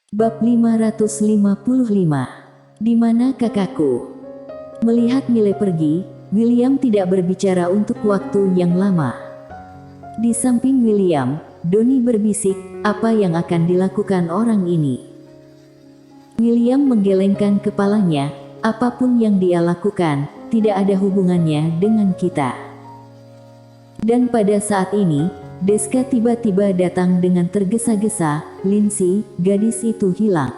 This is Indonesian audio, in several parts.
Bab 555. Di mana kakakku? Melihat Mile pergi, William tidak berbicara untuk waktu yang lama. Di samping William, Donnie berbisik, apa yang akan dilakukan orang ini? William menggelengkan kepalanya, apapun yang dia lakukan, tidak ada hubungannya dengan kita. Dan pada saat ini, Deska tiba-tiba datang dengan tergesa-gesa. Lindsay, gadis itu hilang.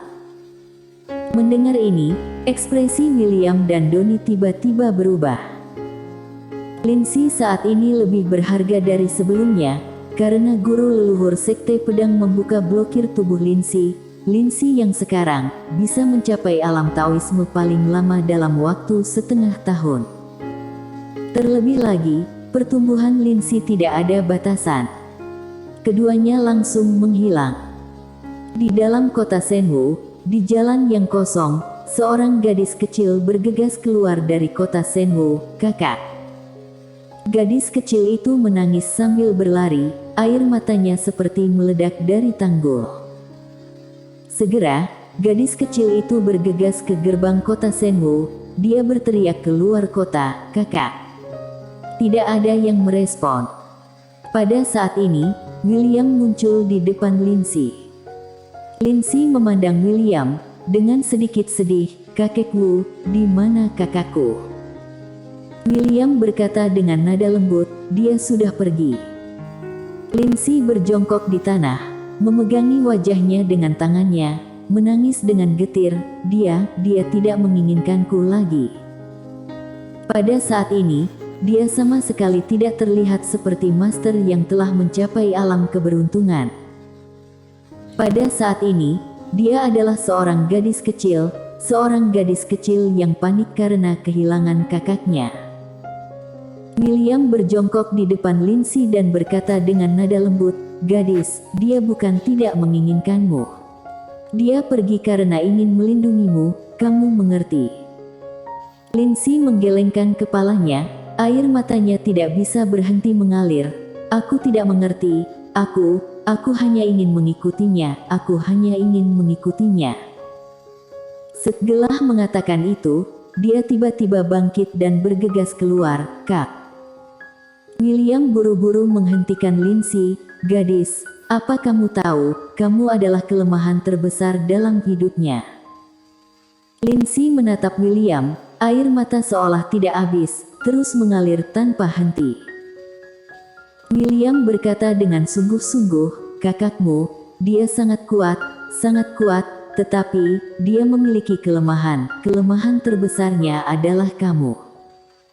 Mendengar ini, ekspresi William dan Donnie tiba-tiba berubah. Lindsay saat ini lebih berharga dari sebelumnya, karena guru leluhur sekte pedang membuka blokir tubuh Lindsay. Lindsay yang sekarang bisa mencapai alam Taoisme paling lama dalam waktu setengah tahun. Terlebih lagi, pertumbuhan Lindsay tidak ada batasan. Keduanya langsung menghilang. Di dalam kota Senwu, di jalan yang kosong, seorang gadis kecil bergegas keluar dari kota Senwu. "Kakak." Gadis kecil itu menangis sambil berlari, air matanya seperti meledak dari tanggul. Segera, gadis kecil itu bergegas ke gerbang kota Senwu. Dia berteriak keluar kota, "Kakak." Tidak ada yang merespon. Pada saat ini, William muncul di depan Lindsay. Lindsay memandang William dengan sedikit sedih. "Kakekku, di mana kakakku?" William berkata dengan nada lembut, "Dia sudah pergi." Lindsay berjongkok di tanah, memegangi wajahnya dengan tangannya, menangis dengan getir. Dia tidak menginginkanku lagi." Pada saat ini, dia sama sekali tidak terlihat seperti master yang telah mencapai alam keberuntungan. Pada saat ini, dia adalah seorang gadis kecil yang panik karena kehilangan kakaknya. William berjongkok di depan Lindsay dan berkata dengan nada lembut, "Gadis, dia bukan tidak menginginkanmu. Dia pergi karena ingin melindungimu, kamu mengerti?" Lindsay menggelengkan kepalanya, air matanya tidak bisa berhenti mengalir. "Aku tidak mengerti, aku hanya ingin mengikutinya, aku hanya ingin mengikutinya." Setelah mengatakan itu, dia tiba-tiba bangkit dan bergegas keluar. "Kak." William buru-buru menghentikan Lindsay. "Gadis, apa kamu tahu, kamu adalah kelemahan terbesar dalam hidupnya." Lindsay menatap William, air mata seolah tidak habis, terus mengalir tanpa henti. William berkata dengan sungguh-sungguh, "Kakakmu, dia sangat kuat, tetapi dia memiliki kelemahan. Kelemahan terbesarnya adalah kamu.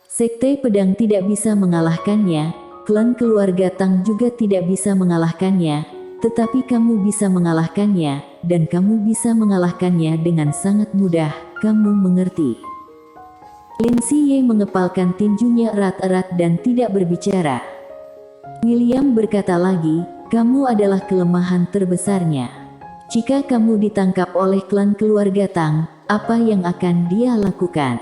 Sekte pedang tidak bisa mengalahkannya, klan keluarga Tang juga tidak bisa mengalahkannya, tetapi kamu bisa mengalahkannya, dan kamu bisa mengalahkannya dengan sangat mudah, kamu mengerti?" Lindsay mengepalkan tinjunya erat-erat dan tidak berbicara. William berkata lagi, "Kamu adalah kelemahan terbesarnya. Jika kamu ditangkap oleh klan keluarga Tang, apa yang akan dia lakukan?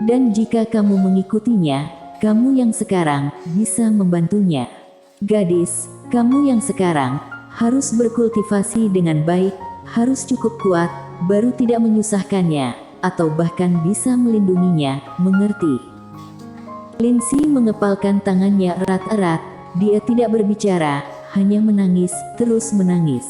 Dan jika kamu mengikutinya, kamu yang sekarang bisa membantunya. Gadis, kamu yang sekarang harus berkultivasi dengan baik, harus cukup kuat, baru tidak menyusahkannya, atau bahkan bisa melindunginya, mengerti?" Lindsay mengepalkan tangannya erat-erat, dia tidak berbicara, hanya menangis, terus menangis.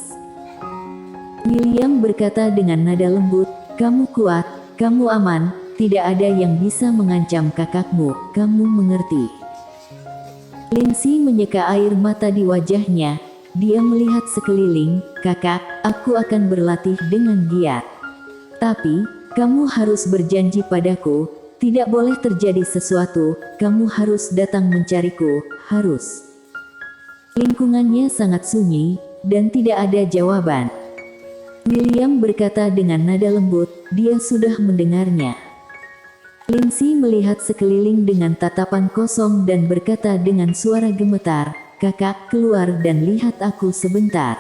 William berkata dengan nada lembut, "Kamu kuat, kamu aman, tidak ada yang bisa mengancam kakakmu, kamu mengerti?" Lindsay menyeka air mata di wajahnya, dia melihat sekeliling. "Kakak, aku akan berlatih dengan giat. Tapi, kamu harus berjanji padaku, tidak boleh terjadi sesuatu, kamu harus datang mencariku, harus." Lingkungannya sangat sunyi, dan tidak ada jawaban. William berkata dengan nada lembut, dia sudah mendengarnya. Lindsay melihat sekeliling dengan tatapan kosong dan berkata dengan suara gemetar, "Kakak, keluar dan lihat aku sebentar.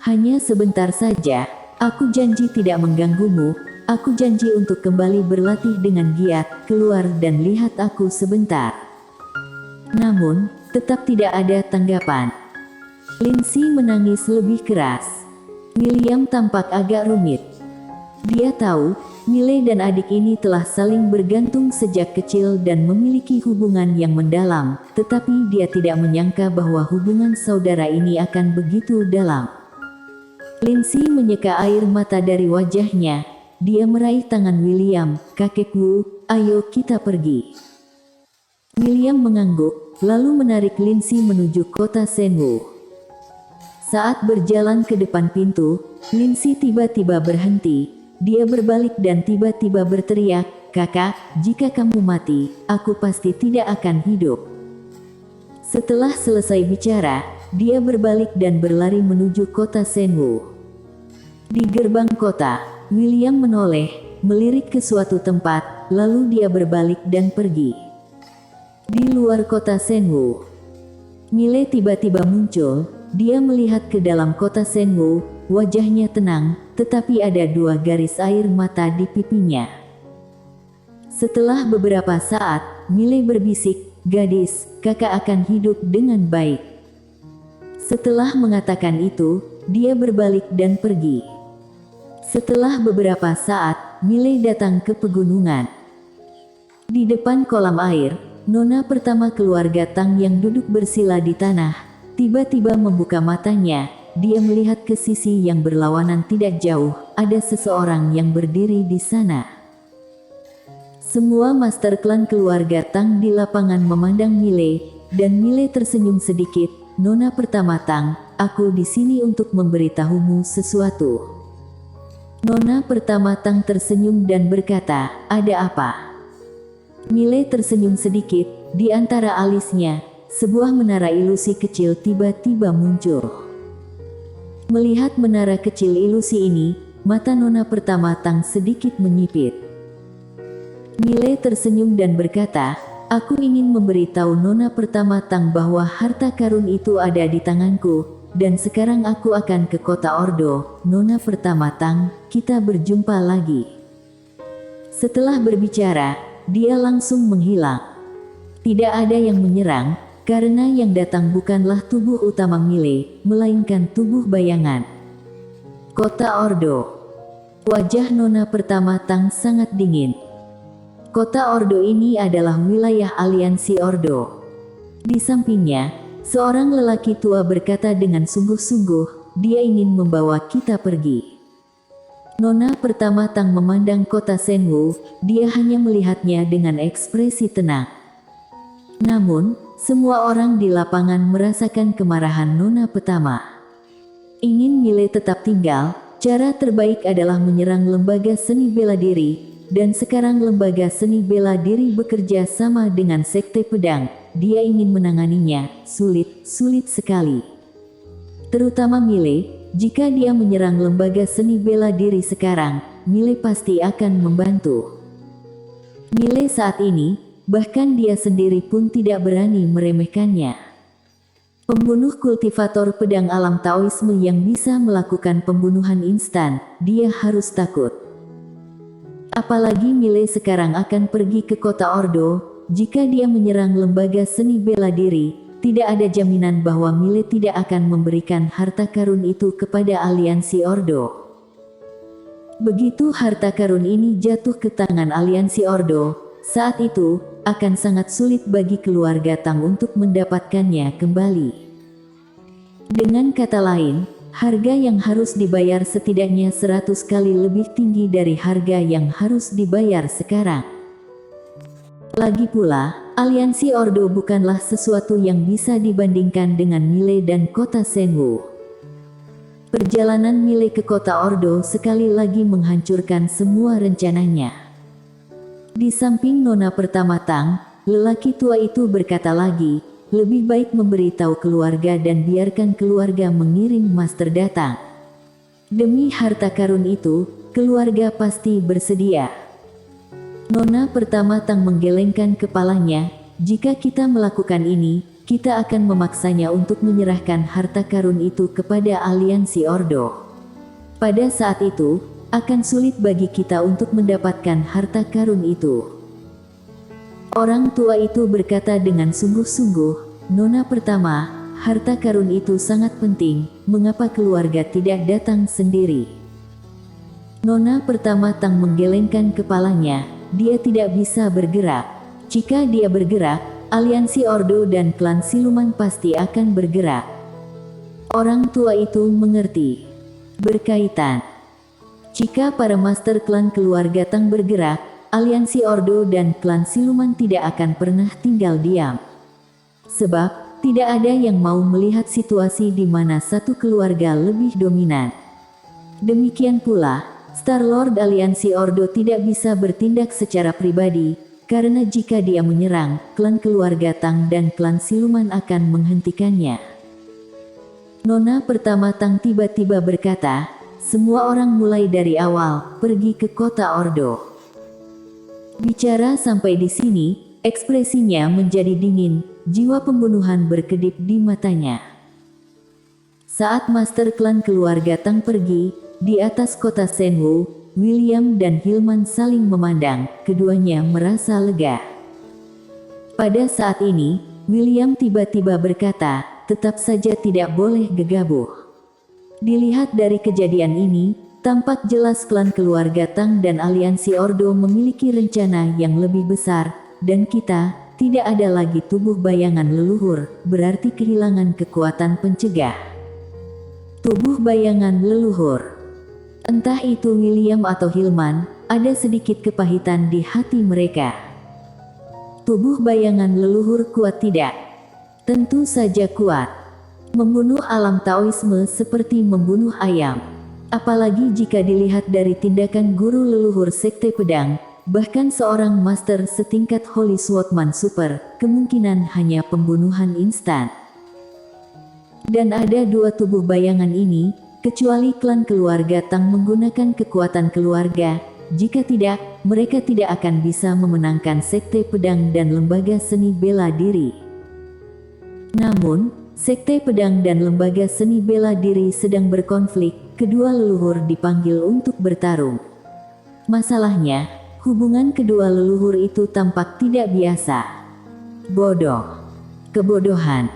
Hanya sebentar saja, aku janji tidak mengganggumu. Aku janji untuk kembali berlatih dengan giat, keluar dan lihat aku sebentar." Namun, tetap tidak ada tanggapan. Lindsay menangis lebih keras. William tampak agak rumit. Dia tahu, Mile dan adik ini telah saling bergantung sejak kecil dan memiliki hubungan yang mendalam, tetapi dia tidak menyangka bahwa hubungan saudara ini akan begitu dalam. Lindsay menyeka air mata dari wajahnya. Dia meraih tangan William. "Kakekku, ayo kita pergi." William mengangguk, lalu menarik Lindsay menuju kota Senwu. Saat berjalan ke depan pintu, Lindsay tiba-tiba berhenti. Dia berbalik dan tiba-tiba berteriak, "Kakak, jika kamu mati, aku pasti tidak akan hidup." Setelah selesai bicara, dia berbalik dan berlari menuju kota Senwu. Di gerbang kota, William menoleh, melirik ke suatu tempat, lalu dia berbalik dan pergi. Di luar kota Senwu, Mile tiba-tiba muncul. Dia melihat ke dalam kota Senwu, wajahnya tenang, tetapi ada 2 garis air mata di pipinya. Setelah beberapa saat, Mile berbisik, "Gadis, kakak akan hidup dengan baik." Setelah mengatakan itu, dia berbalik dan pergi. Setelah beberapa saat, Mile datang ke pegunungan. Di depan kolam air, nona pertama keluarga Tang yang duduk bersila di tanah, tiba-tiba membuka matanya. Dia melihat ke sisi yang berlawanan tidak jauh, ada seseorang yang berdiri di sana. Semua master klan keluarga Tang di lapangan memandang Mile, dan Mile tersenyum sedikit. "Nona pertama Tang, aku di sini untuk memberitahumu sesuatu." Nona pertama Tang tersenyum dan berkata, "Ada apa?" Mile tersenyum sedikit, di antara alisnya, sebuah menara ilusi kecil tiba-tiba muncul. Melihat menara kecil ilusi ini, mata nona pertama Tang sedikit menyipit. Mile tersenyum dan berkata, "Aku ingin memberitahu nona pertama Tang bahwa harta karun itu ada di tanganku, dan sekarang aku akan ke kota Ordo. Nona pertama Tang, kita berjumpa lagi." Setelah berbicara, dia langsung menghilang. Tidak ada yang menyerang, karena yang datang bukanlah tubuh utama Mile, melainkan tubuh bayangan. Kota Ordo. Wajah nona pertama Tang sangat dingin. Kota Ordo ini adalah wilayah aliansi Ordo. Di sampingnya, seorang lelaki tua berkata dengan sungguh-sungguh, "Dia ingin membawa kita pergi." Nona pertama Tang memandang kota Senwu, dia hanya melihatnya dengan ekspresi tenang. Namun, semua orang di lapangan merasakan kemarahan nona pertama. Ingin Mile tetap tinggal, cara terbaik adalah menyerang lembaga seni bela diri, dan sekarang lembaga seni bela diri bekerja sama dengan sekte pedang. Dia ingin menanganinya, sulit sekali. Terutama Mile, jika dia menyerang lembaga seni bela diri sekarang, Mile pasti akan membantu. Mile saat ini, bahkan dia sendiri pun tidak berani meremehkannya. Pembunuh kultivator pedang alam Taoisme yang bisa melakukan pembunuhan instan, dia harus takut. Apalagi Mile sekarang akan pergi ke kota Ordo, jika dia menyerang lembaga seni bela diri, tidak ada jaminan bahwa Mile tidak akan memberikan harta karun itu kepada aliansi Ordo. Begitu harta karun ini jatuh ke tangan aliansi Ordo, saat itu, akan sangat sulit bagi keluarga Tang untuk mendapatkannya kembali. Dengan kata lain, harga yang harus dibayar setidaknya 100 kali lebih tinggi dari harga yang harus dibayar sekarang. Lagi pula, aliansi Ordo bukanlah sesuatu yang bisa dibandingkan dengan Mile dan kota Senwu. Perjalanan Mile ke kota Ordo sekali lagi menghancurkan semua rencananya. Di samping nona pertama Tang, lelaki tua itu berkata lagi, "Lebih baik memberitahu keluarga dan biarkan keluarga mengirim master datang. Demi harta karun itu, keluarga pasti bersedia." Nona pertama Tang menggelengkan kepalanya, "Jika kita melakukan ini, kita akan memaksanya untuk menyerahkan harta karun itu kepada aliansi Ordo. Pada saat itu, akan sulit bagi kita untuk mendapatkan harta karun itu." Orang tua itu berkata dengan sungguh-sungguh, "Nona pertama, harta karun itu sangat penting, mengapa keluarga tidak datang sendiri? Nona pertama Tang menggelengkan kepalanya, dia tidak bisa bergerak. Jika dia bergerak, aliansi Ordo dan klan siluman pasti akan bergerak. Orang tua itu mengerti. Berkaitan. Jika para master klan keluarga Tang bergerak, aliansi Ordo dan klan siluman tidak akan pernah tinggal diam. Sebab, tidak ada yang mau melihat situasi di mana satu keluarga lebih dominan. Demikian pula, Star-Lord aliansi Ordo tidak bisa bertindak secara pribadi, karena jika dia menyerang, klan keluarga Tang dan klan siluman akan menghentikannya. Nona pertama Tang tiba-tiba berkata, semua orang mulai dari awal, pergi ke kota Ordo. Bicara sampai di sini, ekspresinya menjadi dingin, jiwa pembunuhan berkedip di matanya. Saat master klan keluarga Tang pergi, di atas kota Shenwu, William dan Hillman saling memandang, keduanya merasa lega. Pada saat ini, William tiba-tiba berkata, tetap saja tidak boleh gegabah. Dilihat dari kejadian ini, tampak jelas klan keluarga Tang dan aliansi Ordo memiliki rencana yang lebih besar, dan kita tidak ada lagi tubuh bayangan leluhur, berarti kehilangan kekuatan pencegah. Tubuh bayangan leluhur. Entah itu William atau Hillman, ada sedikit kepahitan di hati mereka. Tubuh bayangan leluhur kuat tidak? Tentu saja kuat. Membunuh alam Taoisme seperti membunuh ayam. Apalagi jika dilihat dari tindakan guru leluhur Sekte Pedang, bahkan seorang master setingkat Holy Swordsman Super, kemungkinan hanya pembunuhan instan. Dan ada dua tubuh bayangan ini, kecuali klan keluarga Tang menggunakan kekuatan keluarga, jika tidak, mereka tidak akan bisa memenangkan Sekte Pedang dan Lembaga Seni Bela Diri. Namun, Sekte Pedang dan Lembaga Seni Bela Diri sedang berkonflik, kedua leluhur dipanggil untuk bertarung. Masalahnya, hubungan kedua leluhur itu tampak tidak biasa. Bodoh. Kebodohan.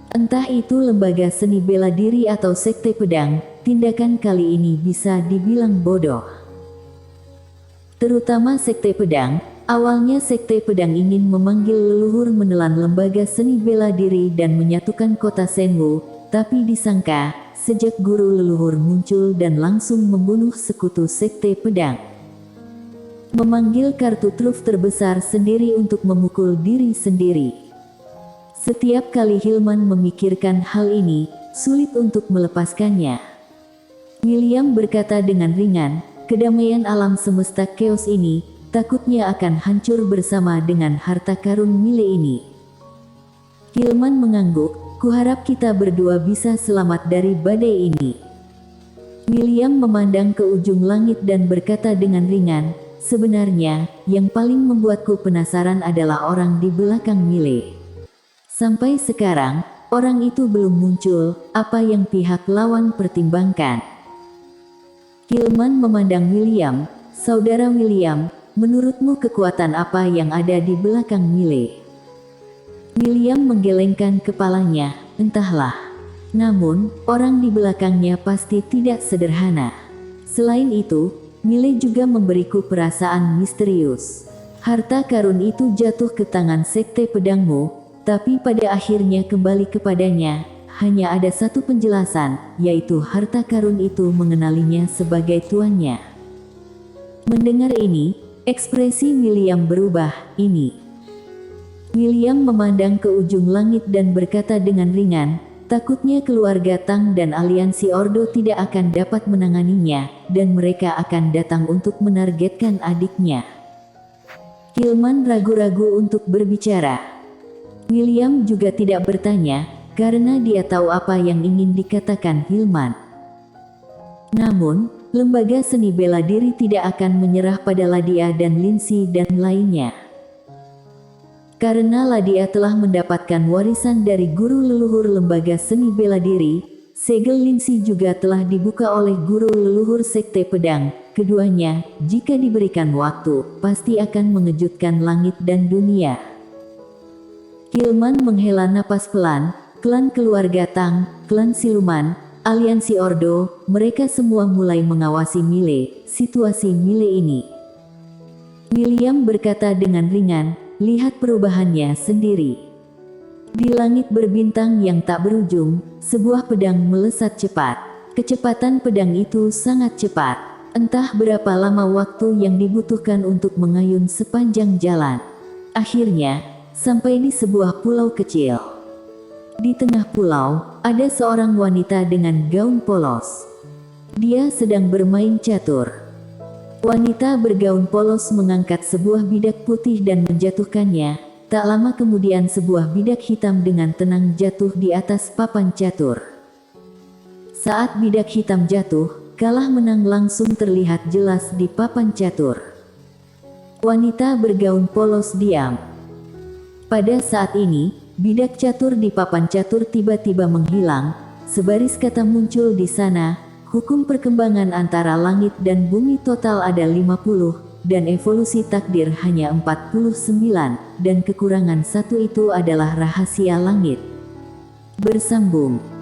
Entah itu Lembaga Seni Bela Diri atau Sekte Pedang, tindakan kali ini bisa dibilang bodoh. Terutama Sekte Pedang, awalnya Sekte Pedang ingin memanggil leluhur menelan Lembaga Seni Bela Diri dan menyatukan kota Shenwu, tapi disangka, sejak guru leluhur muncul dan langsung membunuh sekutu Sekte Pedang. Memanggil kartu truf terbesar sendiri untuk memukul diri sendiri. Setiap kali Hillman memikirkan hal ini, sulit untuk melepaskannya. William berkata dengan ringan, kedamaian alam semesta chaos ini, takutnya akan hancur bersama dengan harta karun Mile ini. Hillman mengangguk, kuharap kita berdua bisa selamat dari badai ini. William memandang ke ujung langit dan berkata dengan ringan, sebenarnya, yang paling membuatku penasaran adalah orang di belakang Mile. Sampai sekarang, orang itu belum muncul, apa yang pihak lawan pertimbangkan. Hillman memandang William, saudara William, menurutmu kekuatan apa yang ada di belakang Mile? William menggelengkan kepalanya, entahlah. Namun, orang di belakangnya pasti tidak sederhana. Selain itu, Mile juga memberiku perasaan misterius. Harta karun itu jatuh ke tangan Sekte Pedangmu, tapi pada akhirnya kembali kepadanya. Hanya ada satu penjelasan, yaitu harta karun itu mengenalinya sebagai tuannya. Mendengar ini, ekspresi William berubah, ini. William memandang ke ujung langit dan berkata dengan ringan, takutnya keluarga Tang dan aliansi Ordo tidak akan dapat menanganinya, dan mereka akan datang untuk menargetkan adiknya. Hillman ragu-ragu untuk berbicara. William juga tidak bertanya, karena dia tahu apa yang ingin dikatakan Hillman. Namun, Lembaga Seni Bela Diri tidak akan menyerah pada Ladia dan Lindsay dan lainnya. Karena Ladia telah mendapatkan warisan dari guru leluhur Lembaga Seni Bela Diri, segel Lindsay juga telah dibuka oleh guru leluhur Sekte Pedang. Keduanya, jika diberikan waktu, pasti akan mengejutkan langit dan dunia. Hillman menghela napas pelan, klan keluarga Tang, klan siluman, aliansi Ordo, mereka semua mulai mengawasi situasi Mile ini. William berkata dengan ringan, lihat perubahannya sendiri. Di langit berbintang yang tak berujung, sebuah pedang melesat cepat. Kecepatan pedang itu sangat cepat. Entah berapa lama waktu yang dibutuhkan untuk mengayun sepanjang jalan. Akhirnya, sampai di sebuah pulau kecil. Di tengah pulau, ada seorang wanita dengan gaun polos. Dia sedang bermain catur. Wanita bergaun polos mengangkat sebuah bidak putih dan menjatuhkannya. Tak lama kemudian sebuah bidak hitam dengan tenang jatuh di atas papan catur. Saat bidak hitam jatuh, kalah menang langsung terlihat jelas di papan catur. Wanita bergaun polos diam. Pada saat ini, bidak catur di papan catur tiba-tiba menghilang. Sebaris kata muncul di sana, hukum perkembangan antara langit dan bumi total ada 50, dan evolusi takdir hanya 49, dan kekurangan satu itu adalah rahasia langit. Bersambung.